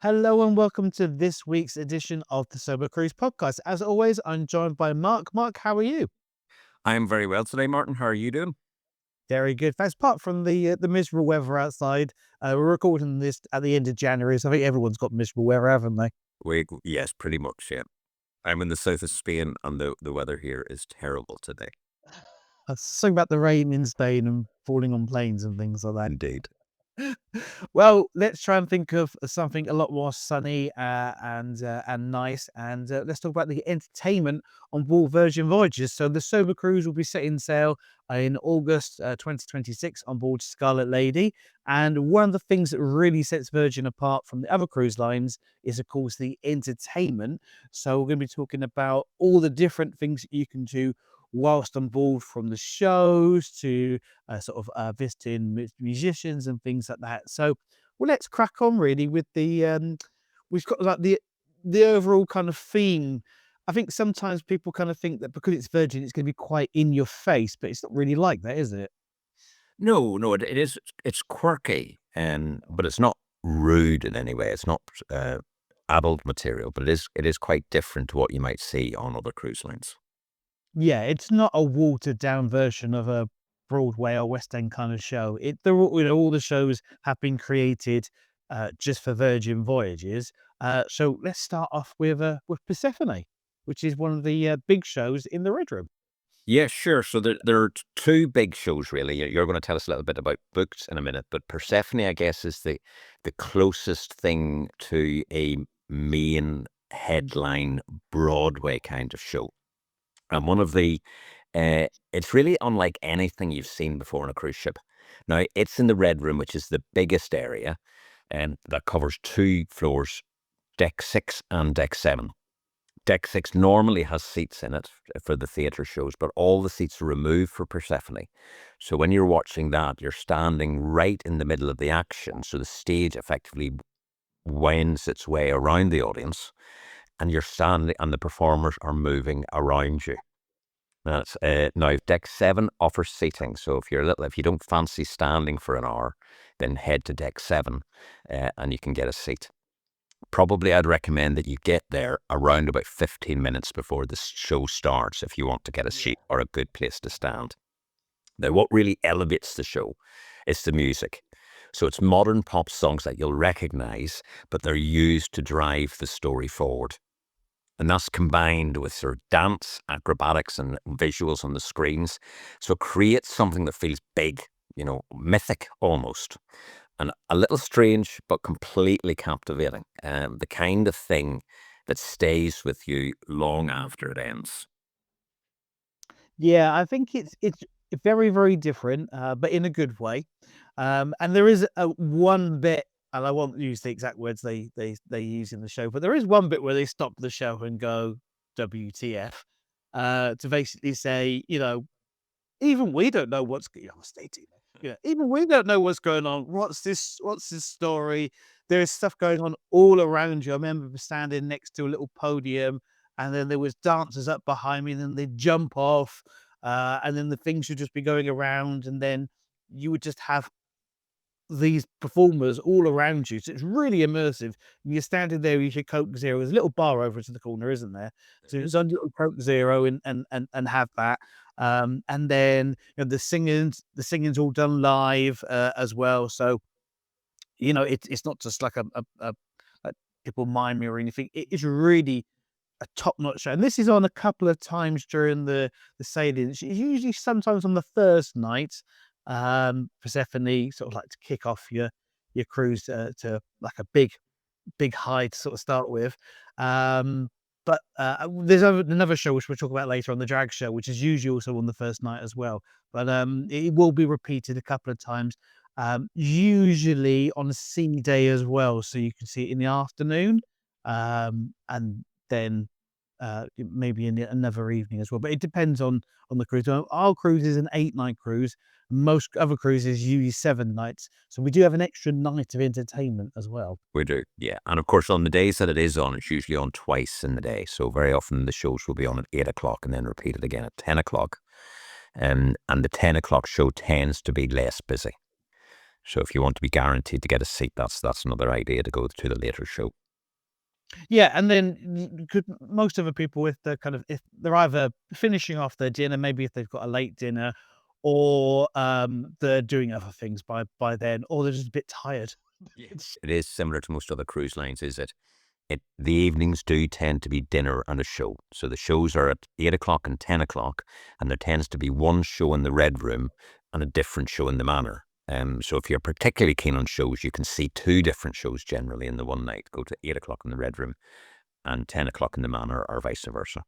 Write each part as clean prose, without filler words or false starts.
Hello and welcome to this week's edition of the Sober Cruise podcast. As always, I'm joined by Mark. Mark, how are you? I am very well today, Martin. How are you doing? Very good. Thanks. Apart from the miserable weather outside, we're recording this at the end of January, so I think everyone's got miserable weather, haven't they? Yes, pretty much, yeah. I'm in the south of Spain and the weather here is terrible today. Something about the rain in Spain and falling on planes and things like that. Indeed. Well, let's try and think of something a lot more sunny and nice, and let's talk about the entertainment on board Virgin Voyages. So the Sober Cruise will be setting sail in August 2026 on board Scarlet Lady, and one of the things that really sets Virgin apart from the other cruise lines is, of course, the entertainment. So we're going to be talking about all the different things that you can do whilst on board, from the shows to visiting musicians and things like that. So, well, let's crack on really with we've got like the overall kind of theme. I think sometimes people kind of think that because it's Virgin, it's going to be quite in your face, but it's not really like that, is it? No, it is. It's quirky, but it's not rude in any way. It's not adult material, but it is quite different to what you might see on other cruise lines. Yeah, it's not a watered down version of a Broadway or West End kind of show. They're all the shows have been created just for Virgin Voyages. So let's start off with Persephone, which is one of the big shows in the Red Room. Yeah, sure. So there are two big shows really. You're going to tell us a little bit about books in a minute, but Persephone, I guess, is the closest thing to a main headline Broadway kind of show. And it's really unlike anything you've seen before on a cruise ship. Now, it's in the Red Room, which is the biggest area, and that covers two floors, deck 6 and deck 7. Deck 6 normally has seats in it for the theatre shows, but all the seats are removed for Persephone. So when you're watching that, you're standing right in the middle of the action. So the stage effectively winds its way around the audience, and you're standing, and the performers are moving around you. Now deck 7 offers seating, so if you don't fancy standing for an hour, then head to deck 7, and you can get a seat. Probably I'd recommend that you get there around about 15 minutes before the show starts if you want to get a seat or a good place to stand. Now, what really elevates the show is the music. So it's modern pop songs that you'll recognize, but they're used to drive the story forward. And that's combined with sort of dance, acrobatics, and visuals on the screens. So it creates something that feels big, mythic almost, and a little strange, but completely captivating. The kind of thing that stays with you long after it ends. Yeah, I think it's very, very different, but in a good way. And there is one bit, and I won't use the exact words they use in the show, but there is one bit where they stop the show and go WTF, to basically say, even we don't know stay tuned. Yeah, even we don't know what's going on. What's this story? There is stuff going on all around you. I remember standing next to a little podium, and then there was dancers up behind me, and then they'd jump off, and then the things would just be going around, and then you would just have these performers all around you. So it's really immersive. And you're standing there with your Coke Zero. There's a little bar over to the corner, isn't there? So it's on little Coke Zero and have that. And then the singing's all done live as well. So it's not just like a people mime me or anything. It is really a top-notch show. And this is on a couple of times during the sailing. It's usually sometimes on the first night, Persephone sort of like to kick off your cruise to like a big high to sort of start with. But there's another show which we'll talk about later on, the drag show, which is usually also on the first night as well. But it will be repeated a couple of times, usually on a sea day as well, so you can see it in the afternoon, and then maybe in another evening as well. But it depends on the cruise. Our cruise is an 8-night cruise. Most other cruises usually 7 nights. So we do have an extra night of entertainment as well. We do, yeah. And of course, on the days that it is on, it's usually on twice in the day. So very often the shows will be on at 8 o'clock and then repeated again at 10 o'clock. And the 10 o'clock show tends to be less busy. So if you want to be guaranteed to get a seat, that's another idea to go to the later show. Yeah, and then most of the people, if they're if they're either finishing off their dinner, maybe if they've got a late dinner, or they're doing other things by then, or they're just a bit tired. Yes. It is similar to most other cruise lines, is it? The evenings do tend to be dinner and a show. So the shows are at 8 o'clock and 10 o'clock, and there tends to be one show in the Red Room and a different show in the Manor. So if you're particularly keen on shows, you can see two different shows generally in the one night. Go to 8 o'clock in the Red Room and 10 o'clock in the Manor, or vice versa.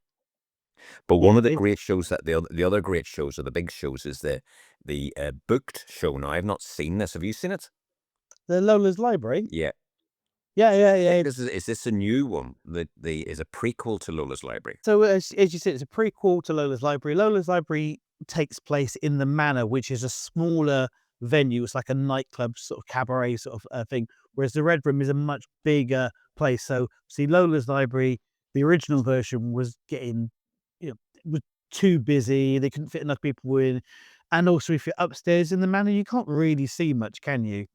But Yeah, one of the great shows that the other great shows, or the big shows, is the booked show. Now I've not seen this. Have you seen it? the Lola's Library. Yeah. Yeah, yeah, yeah. Is this a new one? Is a prequel to Lola's Library? So as you said, it's a prequel to Lola's Library. Lola's Library takes place in the Manor, which is a smaller venue. It's like a nightclub sort of cabaret sort of thing, whereas the Red Room is a much bigger place. So see, Lola's Library, the original version was getting, was too busy. They couldn't fit enough people in, and also if you're upstairs in the Manor, you can't really see much, can you?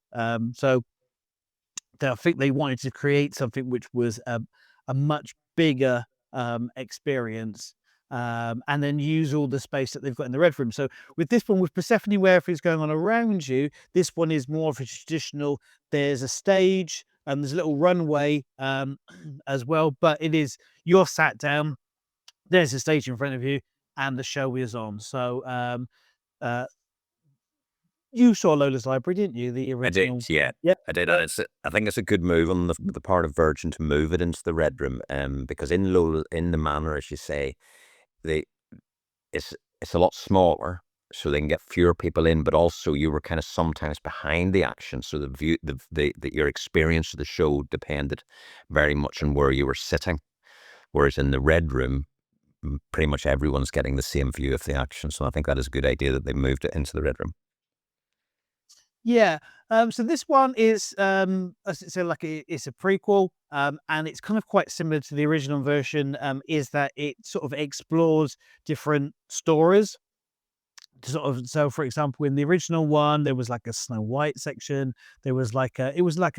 So I think they wanted to create something which was a much bigger experience, and then use all the space that they've got in the Red Room. So with this one, with Persephone, where everything's going on around you, this one is more of a traditional. There's a stage and there's a little runway as well, but it is you're sat down. There's a stage in front of you, and the show is on. So uh, you saw Lola's Library, didn't you? The I did, original. yeah. Yeah. I did, and I think it's a good move on the part of Virgin to move it into the Red Room, because in the Manor, as you say, they it's it's a lot smaller, so they can get fewer people in, but also you were kind of sometimes behind the action, so the view, your experience of the show depended very much on where you were sitting. Whereas in the Red Room, pretty much everyone's getting the same view of the action. So I think that is a good idea that they moved it into the Red Room. Yeah. So this one is, as I say, like it's a prequel, and it's kind of quite similar to the original version. Is that it sort of explores different stories. So, for example, in the original one, there was like a Snow White section. There was like it was like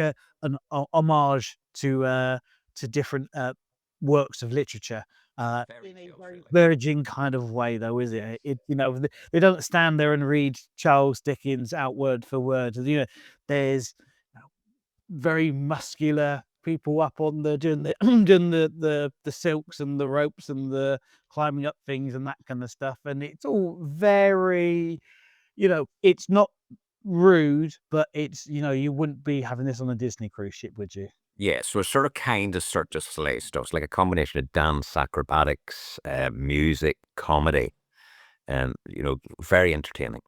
homage to different works of literature. Fairy In a tales, very really. Virgin kind of way, though, is it? They don't stand there and read Charles Dickens out word for word. There's very muscular people up on the doing the doing the silks and the ropes and the climbing up things and that kind of stuff. And it's all very, it's not rude, but it's, you wouldn't be having this on a Disney cruise ship, would you? Yeah, so it's sort of kind of Cirque Slay stuff. It's like a combination of dance, acrobatics, music, comedy, and very entertaining.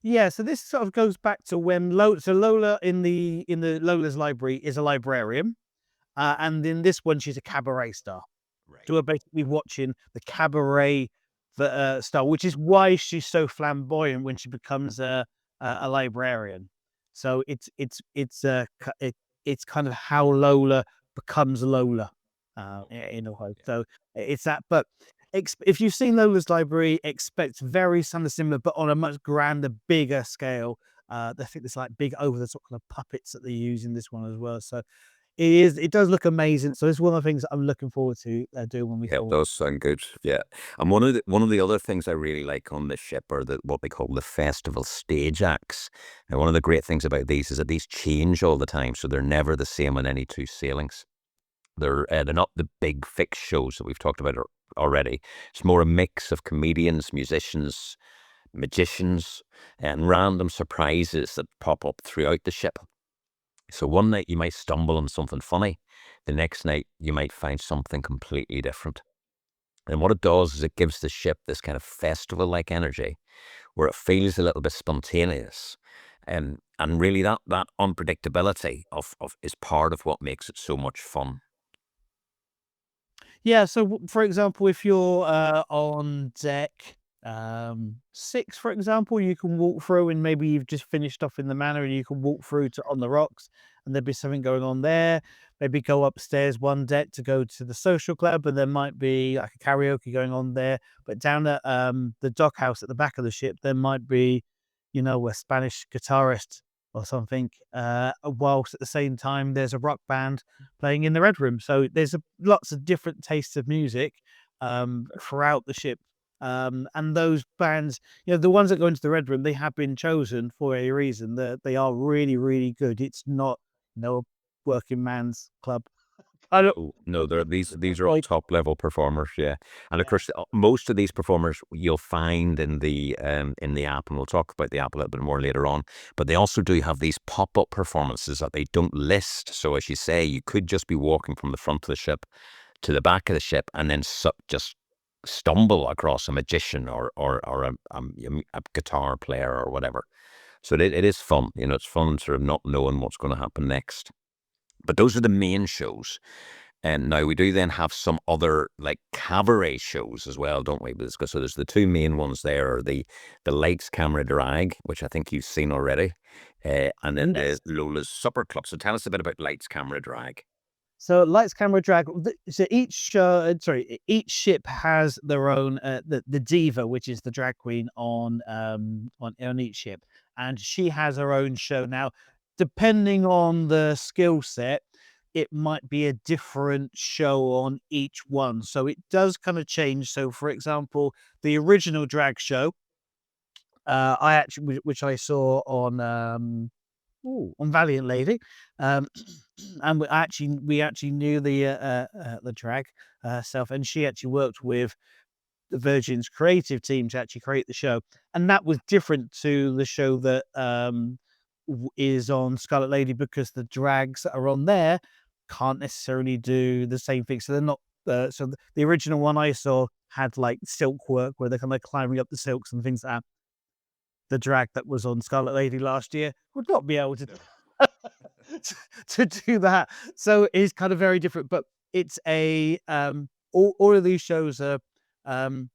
Yeah, so this sort of goes back to when Lola in the Lola's Library is a librarian, and in this one she's a cabaret star. Right. So we're basically watching the cabaret style, which is why she's so flamboyant when she becomes a librarian. So it's kind of how Lola becomes Lola, in a way. Yeah. So it's that. But if you've seen Lola's Library, expect very something similar, but on a much grander, bigger scale. I think there's like big over the top kind of puppets that they use in this one as well. So it does look amazing. So it's one of the things that I'm looking forward to doing when we Yeah, it saw. does sound good. Yeah, and one of the other things I really like on this ship are what they call the festival stage acts. And one of the great things about these is that these change all the time, so they're never the same on any two sailings. They're not the big fixed shows that we've talked about already. It's more a mix of comedians, musicians, magicians, and random surprises that pop up throughout the ship. So one night you might stumble on something funny. The next night you might find something completely different. And what it does is it gives the ship this kind of festival-like energy where it feels a little bit spontaneous. And really that unpredictability of is part of what makes it so much fun. Yeah. So for example, if you're on deck 6, for example, you can walk through, and maybe you've just finished off in the Manor, and you can walk through to on the rocks, and there'd be something going on there. Maybe go upstairs one deck to go to the social club, and there might be like a karaoke going on there. But down at the dock house at the back of the ship, there might be, a Spanish guitarist or something, whilst at the same time there's a rock band playing in the Red Room. So there's lots of different tastes of music throughout the ship. And those bands, the ones that go into the Red Room, they have been chosen for a reason. They are really, really good. It's not, a working man's club. I don't. Oh, no, these are all Right. top level performers, yeah. And of Yeah. course, most of these performers you'll find in the app, and we'll talk about the app a little bit more later on. But they also do have these pop-up performances that they don't list. So as you say, you could just be walking from the front of the ship to the back of the ship, and then just stumble across a magician or a guitar player or whatever. So it is fun. It's fun sort of not knowing what's going to happen next. But those are the main shows. And now we do then have some other like cabaret shows as well, don't we? So there's the two main ones there, are the Lights Camera Drag, which I think you've seen already, and then Yes. the Lola's Supper Club. So tell us a bit about Lights Camera Drag. So lights, camera, drag. So each each ship has their own. The Diva, which is the drag queen on each ship, and she has her own show. Now, depending on the skill set, it might be a different show on each one. So it does kind of change. So, for example, the original drag show, I actually, which I saw on Valiant Lady, um, and we actually knew the drag herself, and she actually worked with the Virgin's creative team to actually create the show, and that was different to the show that is on Scarlet Lady, because the drags that are on there can't necessarily do the same thing. So they're not. So the original one I saw had like silk work where they're kind of climbing up the silks and things like that. The drag that was on Scarlet Lady last year would not be able to to do that. So it's kind of very different, but it's all of these shows are um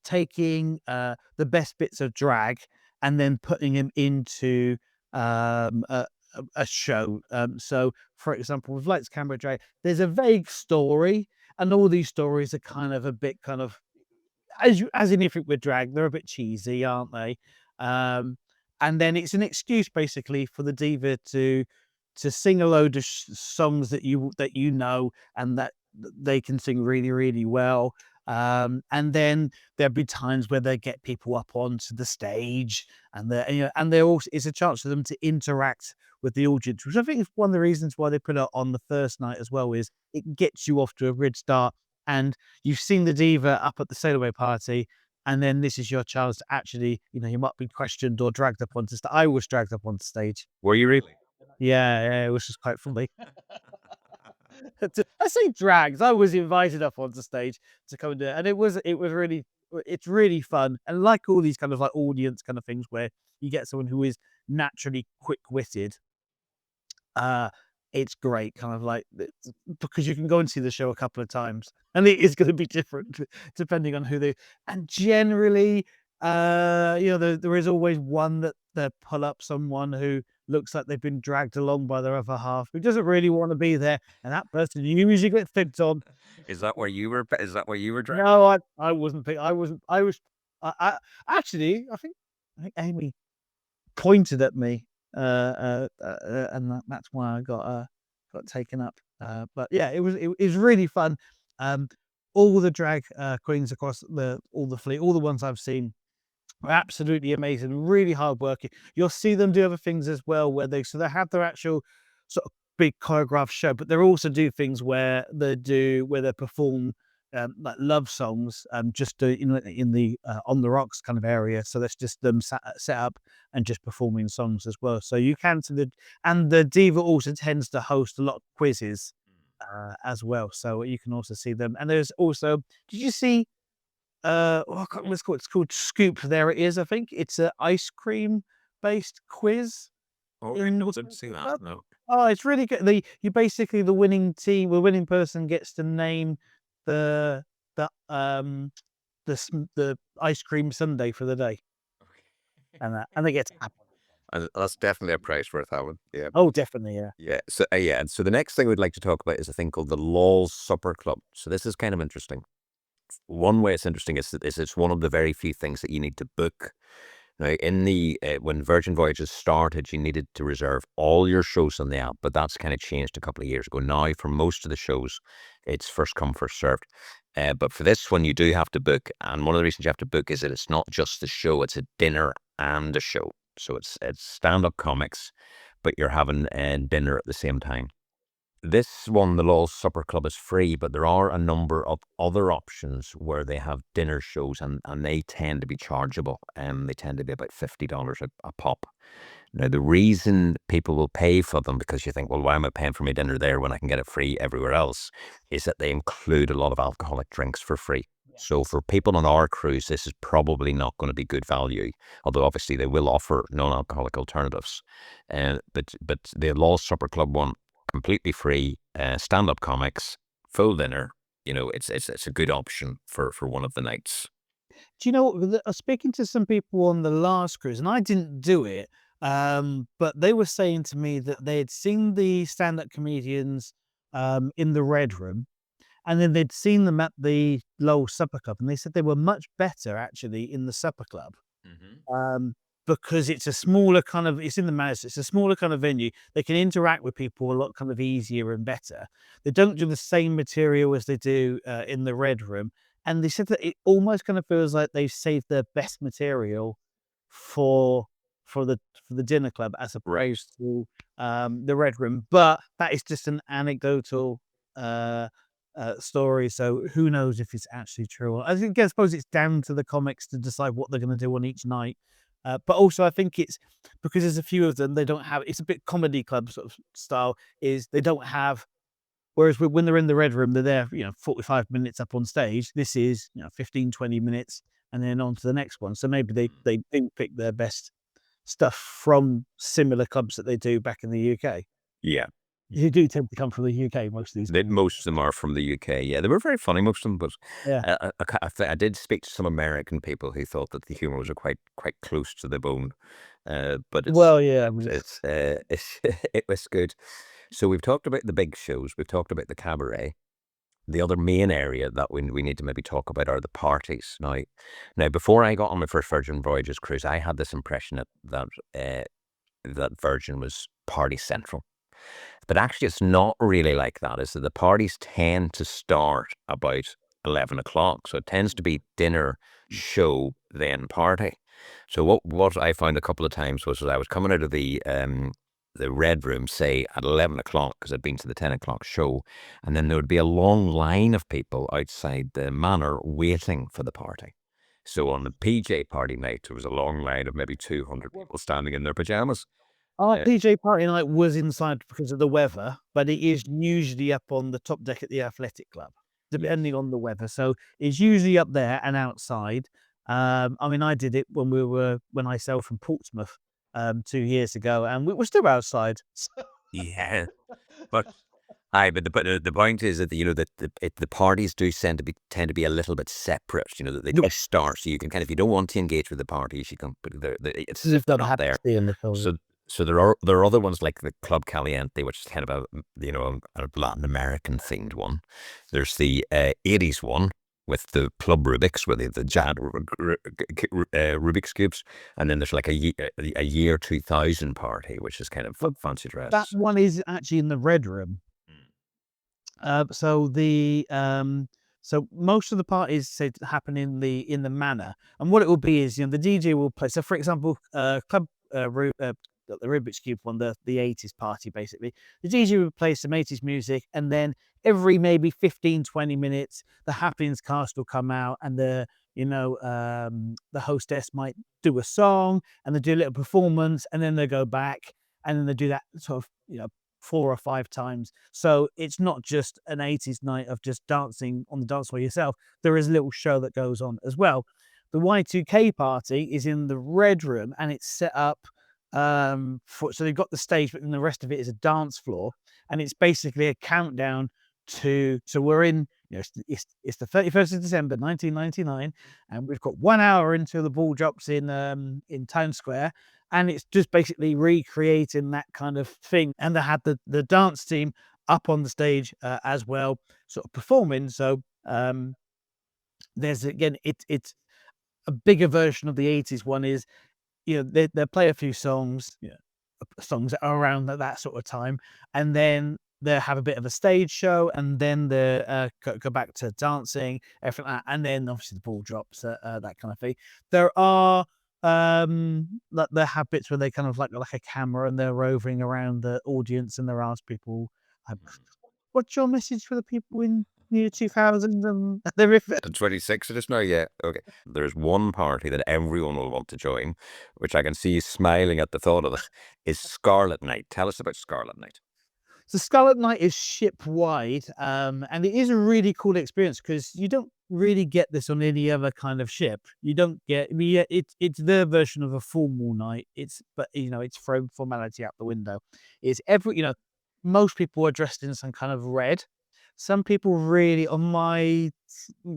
taking the best bits of drag and then putting them into a show. So for example, with Lights Camera Drag, there's a vague story, and all these stories are kind of a bit kind of as in if it were drag, they're a bit cheesy, aren't they? Um, and then it's an excuse basically for the diva to sing a load of songs that know and that they can sing really really well. And then there'll be times where they get people up onto the stage, and they're also it's a chance for them to interact with the audience, which I think is one of the reasons why they put it on the first night as well. Is it gets you off to a good start, and you've seen the diva up at the sail away party, and then this is your chance to actually, you might be questioned or dragged up onto stage. I was dragged up onto stage. Were you really? Yeah, yeah, it was just quite funny. I say dragged. I was invited up onto stage to come and do it, and it was really it's really fun. And like all these kind of like audience kind of things where you get someone who is naturally quick witted, uh, it's great, kind of like because you can go and see the show a couple of times, and it is going to be different depending on who they. And generally, there is always one that they pull up someone who looks like they've been dragged along by their other half, who doesn't really want to be there, and that person usually gets picked on. Is that where you were? Is that where you were dragged? No, I wasn't picked. I wasn't. I was. Actually, I think Amy pointed at me, and that's why I got taken up. But yeah, it was really fun. Um, all the drag queens across all the fleet, all the ones I've seen, are absolutely amazing, really hard working. You'll see them do other things as well, where they have their actual sort of big choreographed show, but they also do things where they perform like love songs, just in the on the rocks kind of area. So that's just them set up and just performing songs as well. So you can see and the diva also tends to host a lot of quizzes as well. So you can also see them. And there's also, did you see? I can't remember what it's called. It's called Scoop. There it is. I think it's a ice cream based quiz. Oh, I In didn't see that. No. Oh, it's really good. You basically the winning team, the winning person gets to name the the the ice cream sundae for the day, and they get And that's definitely a price worth having. Yeah. oh, definitely, yeah. Yeah. So yeah. And so the next thing we'd like to talk about is a thing called the Law's Supper Club. So this is kind of interesting. One way it's interesting is that it's one of the very few things that you need to book Now, in the when Virgin Voyages started, you needed to reserve all your shows on the app, but that's kind of changed a couple of years ago. Now, for most of the shows, it's first come, first served. But for this one, you do have to book, and one of the reasons you have to book is that it's not just the show; it's a dinner and a show. So it's stand-up comics, but you're having dinner at the same time. This one, the Law's Supper Club, is free, but there are a number of other options where they have dinner shows, and they tend to be chargeable. They tend to be about $50 a pop. Now, the reason people will pay for them, because you think, well, why am I paying for my dinner there when I can get it free everywhere else, is that they include a lot of alcoholic drinks for free. So for people on our cruise, this is probably not going to be good value, although obviously they will offer non-alcoholic alternatives. But the Law's Supper Club one, completely free, stand-up comics, full dinner. It's a good option for one of the nights. Do you know what? I was speaking to some people on the last cruise, and I didn't do it, but they were saying to me that they had seen the stand-up comedians in the Red Room, and then they'd seen them at the Lowell Supper Club, and they said they were much better actually in the Supper Club. Um, because it's a smaller kind of, it's in the manor, it's a smaller kind of venue. They can interact with people a lot kind of easier and better. They don't do the same material as they do in the Red Room. And they said that it almost kind of feels like they've saved their best material for for the for the dinner club as Right. opposed to the Red Room. But that is just an anecdotal uh, story. So who knows if it's actually true? I suppose it's down to the comics to decide what they're going to do on each night. But also, I think it's because there's a few of them. They don't have. It's a bit comedy club sort of style. Is they don't have. Whereas when they're in the Red Room, they're there, 45 minutes up on stage. This is, 15, 20 minutes, and then on to the next one. So maybe they didn't pick their best stuff from similar clubs that they do back in the UK. Yeah. You do tend to come from the UK, most of these. Most of them are from the UK. Yeah, they were very funny, most of them. But Yeah. I did speak to some American people who thought that the humor was quite close to the bone. But Well, yeah. I mean, it was good. So we've talked about the big shows. We've talked about the cabaret. The other main area that we need to maybe talk about are the parties. Now, before I got on my first Virgin Voyages cruise, I had this impression that Virgin was party central. But actually, it's not really like that. Is that the parties tend to start about 11 o'clock. So it tends to be dinner, show, then party. So what I found a couple of times was that I was coming out of the Red Room, say at 11 o'clock, because I'd been to the 10 o'clock show, and then there would be a long line of people outside the manor waiting for the party. So on the PJ party night, there was a long line of maybe 200 people standing in their pajamas. our Uh, PJ party night was inside because of the weather, but it is usually up on the top deck at the athletic club, depending on the weather. So it's usually up there and outside. I mean, I did it when I sailed from Portsmouth 2 years ago, and we were still outside. yeah, but but the point is that that the parties do tend to be a little bit separate. That they just start, so you can if you don't want to engage with the parties, you can. But it's As if they're not happy there. to see in the film. So there are other ones like the Club Caliente, which is kind of a Latin American themed one. There's the 80s one with the Club Rubik's, where the giant Rubik's cubes, and then there's like a year 2000 party, which is kind of But fancy dress. that one is actually in the Red Room. So most of the parties said happen in the manor, and what it will be is the DJ will play. So for example, the Rubik's Cube one, the 80s party basically. The DJ will play some 80s music, and then every maybe 15, 20 minutes, the Happenings cast will come out, and the hostess might do a song, and they do a little performance, and then they go back, and then they do that sort of 4 or 5 times. So it's not just an 80s night of just dancing on the dance floor yourself. There is a little show that goes on as well. The Y2K party is in the Red Room, and it's set up so they've got the stage, but then the rest of it is a dance floor, and it's basically a countdown so we're in it's the 31st of December 1999, and we've got 1 hour until the ball drops in Town Square, and it's just basically recreating that kind of thing. And they had the dance team up on the stage as well, sort of performing. So there's again, it's a bigger version of the 80s one. Is they play a few songs, songs that are around that sort of time, and then they have a bit of a stage show, and then they go back to dancing, everything like that, and then obviously the ball drops, that kind of thing. There are like they have bits where they kind of like a camera and they're roving around the audience and they're asked people, um, "What's your message for the people in year 2000?" And they're if 26 it is now, yeah. Okay. There's one party that everyone will want to join, which I can see you smiling at the thought of it, is Scarlet Night. Tell us about Scarlet Night. So Scarlet Night is ship wide, and it is a really cool experience because you don't really get this on any other kind of ship. You don't get, I mean, yeah, it's their version of a formal night. But it's thrown formality out the window. It's most people are dressed in some kind of red. Some people really on my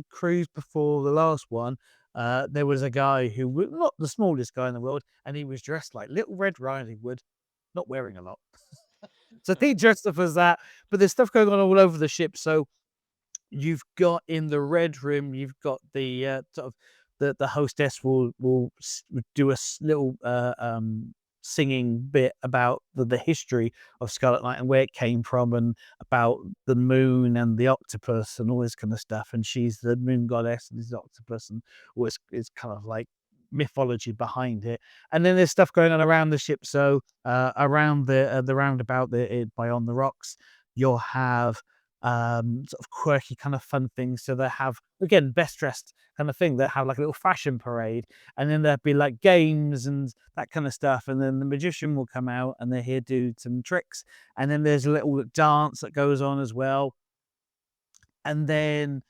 cruise before the last one. There was a guy who was not the smallest guy in the world, and he was dressed like Little Red Riding Hood, not wearing a lot. So he dressed up as that, but there's stuff going on all over the ship. So you've got in the red room, you've got the sort of the hostess will do a little singing bit about the history of Scarlet Night and where it came from, and about the moon and the octopus and all this kind of stuff. And she's the moon goddess and this octopus, and all this is kind of like mythology behind it. And then there's stuff going on around the ship. So around the roundabout by on the rocks, you'll have sort of quirky kind of fun things. So they have, again, best dressed kind of thing. They have like a little fashion parade, and then there'll be like games and that kind of stuff. And then the magician will come out and they're here to do some tricks. And then there's a little dance that goes on as well. And then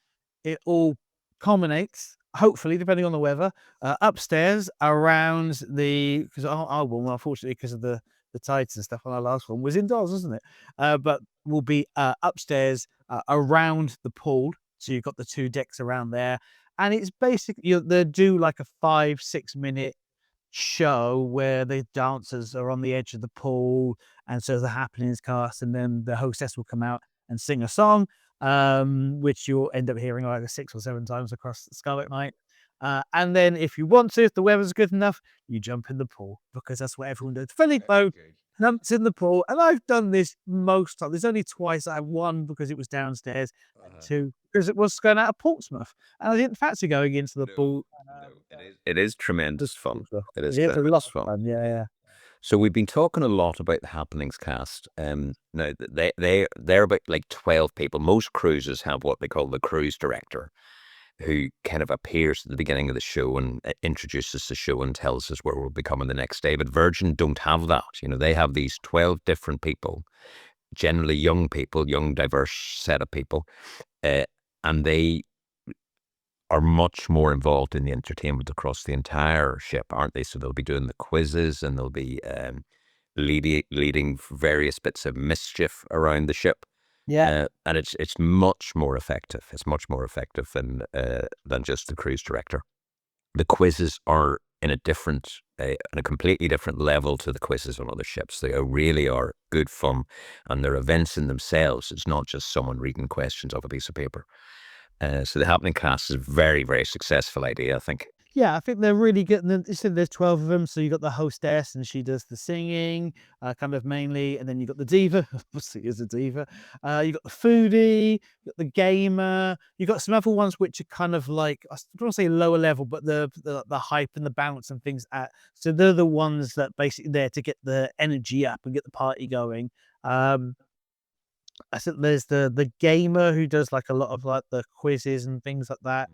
it all culminates, hopefully, depending on the weather, upstairs around because our one, well, unfortunately, because of the tides and stuff on our last one, was indoors, wasn't it? But we'll be upstairs around the pool. So you've got the 2 decks around there. And it's basically, they do like a 5-6 minute show where the dancers are on the edge of the pool, and so the happenings cast, and then the hostess will come out and sing a song, which you'll end up hearing like 6 or 7 times across Scarlet Night. And then if you want to, if the weather's good enough, you jump in the pool, because that's what everyone does. Filippo jumps in the pool, and I've done this most times. There's only twice I won because it was downstairs, and 2 because it was going out of Portsmouth, and I didn't fancy going into the pool. It is tremendous fun. It is It's a lot tremendous of fun. fun, yeah. So we've been talking a lot about the happenings cast. Now they're about like 12 people. Most cruises have what they call the cruise director, who kind of appears at the beginning of the show and introduces the show and tells us where we'll be coming the next day. But Virgin don't have that. They have these 12 different people, generally young people, young, diverse set of people, and they are much more involved in the entertainment across the entire ship, aren't they? So they'll be doing the quizzes, and they'll be leading various bits of mischief around the ship. Yeah. And it's much more effective. It's much more effective than just the cruise director. The quizzes are in a completely different level to the quizzes on other ships. They really are good fun, and they're events in themselves. It's not just someone reading questions off a piece of paper. So the happening cast is a very, very successful idea, I think. Yeah, I think they're really good. And then you said there's 12 of them, so you got the hostess, and she does the singing, kind of mainly, and then you got the diva, obviously is a diva. You got the foodie, you got the gamer, you got some other ones which are kind of like, I don't want to say lower level, but the hype and the bounce and things. So they're the ones that basically there to get the energy up and get the party going. I think there's the gamer who does like a lot of like the quizzes and things like that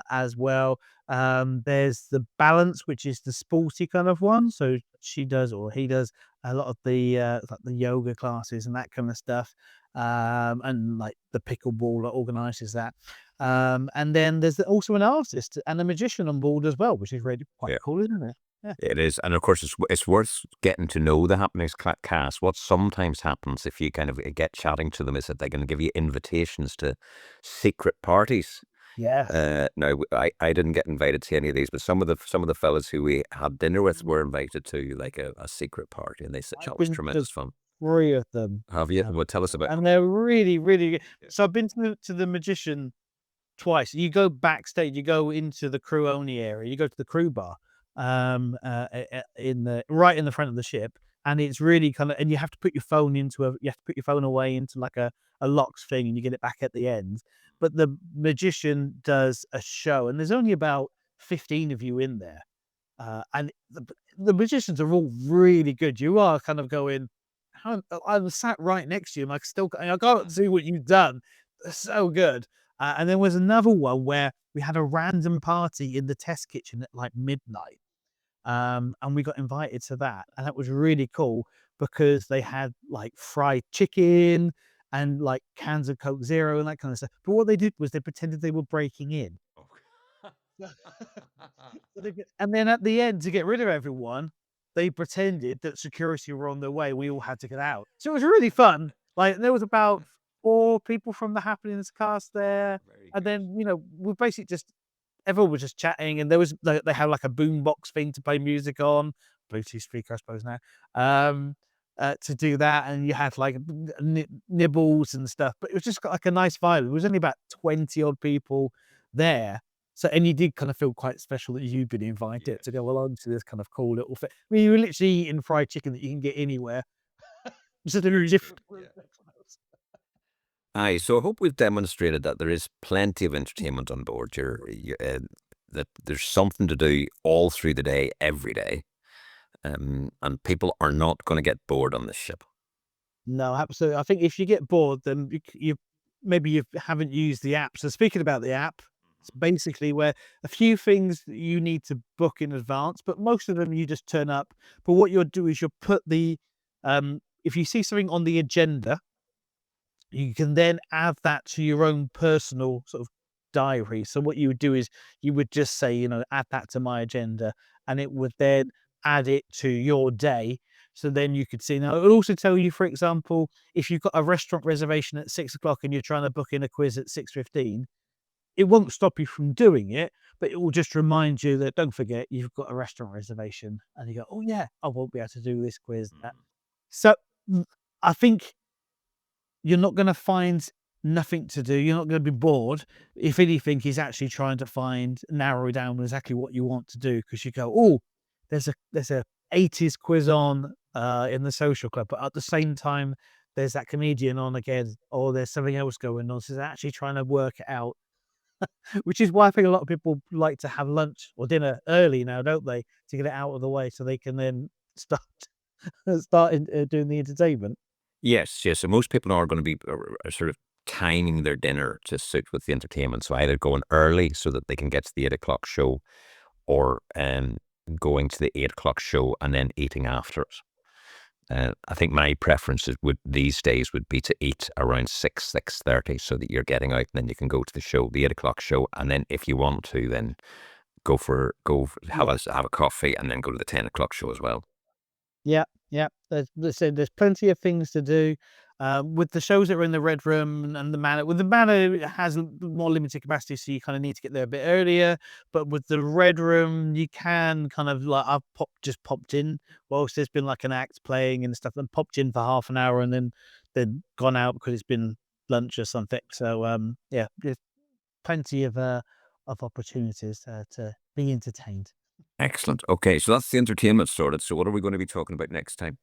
as well. There's the balance, which is the sporty kind of one. So she does, or he does, a lot of the like the yoga classes and that kind of stuff. And like the pickleball that organises that. And then there's also an artist and a magician on board as well, which is really quite cool, isn't it? Yeah. It is, and of course, it's worth getting to know the happenings cast. What sometimes happens if you kind of get chatting to them is that they can give you invitations to secret parties. Yeah. Now, I didn't get invited to any of these, but some of the fellas who we had dinner with were invited to like a secret party, and they said it was tremendous fun. 3 of them. Have you? Well, tell us about. And they're really, really good. So I've been to the magician twice. You go backstage, you go into the crew only area, you go to the crew bar, in the right in the front of the ship, and it's really kind of, and you have to put your phone away into like a locks thing, and you get it back at the end. But the magician does a show, and there's only about 15 of you in there, and the magicians are all really good. You are kind of going, I'm sat right next to you, and I can't see what you've done. They're so good. And there was another one where we had a random party in the test kitchen at like midnight, and we got invited to that, and that was really cool because they had like fried chicken and like cans of Coke Zero and that kind of stuff. But what they did was they pretended they were breaking in. And then at the end, to get rid of everyone, they pretended that security were on their way. We all had to get out. So it was really fun. Like there was about 4 people from the Happenings cast there. Very And good. then, we basically just everyone was just chatting, and they had like a boombox thing to play music on, Bluetooth speaker, I suppose now, to do that, and you had like nibbles and stuff. But it was just got like a nice vibe. It was only about 20 odd people there, so and you did kind of feel quite special that you'd been invited to Yes. go along to this kind of cool little thing. I mean, you were literally eating fried chicken that you can get anywhere. Just a Very true. different. Yeah. Aye, so I hope we've demonstrated that there is plenty of entertainment on board. That there's something to do all through the day, every day, and people are not going to get bored on this ship. No, absolutely. I think if you get bored, then you maybe you haven't used the app. So speaking about the app, it's basically where a few things that you need to book in advance, but most of them you just turn up. But what you'll do is you'll put if you see something on the agenda, you can then add that to your own personal sort of diary. So what you would do is you would just say, add that to my agenda, and it would then add it to your day. So then you could see. Now it will also tell you, for example, if you've got a restaurant reservation at 6 o'clock and you're trying to book in a quiz at 6:15, it won't stop you from doing it, but it will just remind you that don't forget you've got a restaurant reservation, and you go, oh yeah, I won't be able to do this quiz. That. So I think you're not gonna find nothing to do. You're not gonna be bored. If anything, he's actually trying to narrow down exactly what you want to do, because you go, "Oh, there's a 80s quiz on, in the social club," but at the same time, there's that comedian on again, or there's something else going on. So they're actually trying to work it out, which is why I think a lot of people like to have lunch or dinner early now, don't they? To get it out of the way so they can then start doing the entertainment. Yes, yes. So most people are going to be sort of timing their dinner to suit with the entertainment. So either going early so that they can get to the 8 o'clock show, or going to the 8 o'clock show and then eating after it. I think my preferences would these days would be to eat around 6:30, so that you're getting out, and then you can go to the show, the 8 o'clock show, and then if you want to, then have Yeah. a coffee, and then go to the 10 o'clock show as well. Yeah, yeah. There's plenty of things to do. With the shows that are in the Red Room and the Manor, with the Manor, it has more limited capacity, so you kind of need to get there a bit earlier. But with the Red Room, you can kind of like just popped in whilst there's been like an act playing and stuff, and popped in for half an hour, and then gone out because it's been lunch or something. So yeah, there's plenty of opportunities to be entertained. Excellent. Okay, so that's the entertainment sorted. So what are we going to be talking about next time?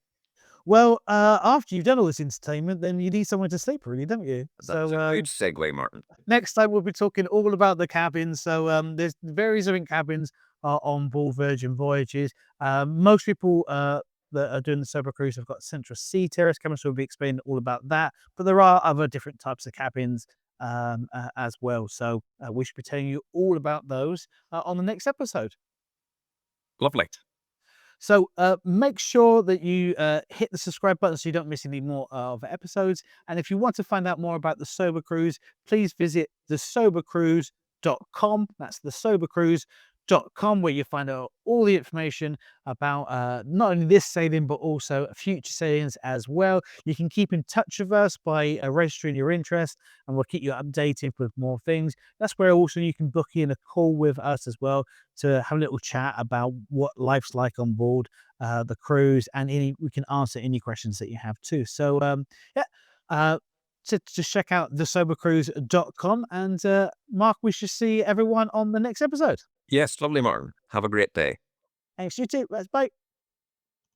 Well, after you've done all this entertainment, then you need somewhere to sleep, really, don't you? That's So, a good segue, Martin. next time we'll be talking all about the cabins. So, there's various different cabins on board Virgin Voyages. Most people that are doing the Sober Cruise have got Central Sea Terrace cabins, so we'll be explaining all about that. But there are other different types of cabins as well. So, we should be telling you all about those on the next episode. Lovely. So make sure that you hit the subscribe button so you don't miss any more of the episodes. And if you want to find out more about the Sober Cruise, please visit thesobercruise.com. That's thesobercruise.com, where you find out all the information about not only this sailing, but also future sailings as well. You can keep in touch with us by registering your interest, and we'll keep you updated with more things. That's where also you can book in a call with us as well, to have a little chat about what life's like on board the cruise, and we can answer any questions that you have too. So yeah, to check out thesobercruise.com, and Mark, we should see everyone on the next episode. Yes, lovely, Martin. Have a great day. Thanks, you too. Bye.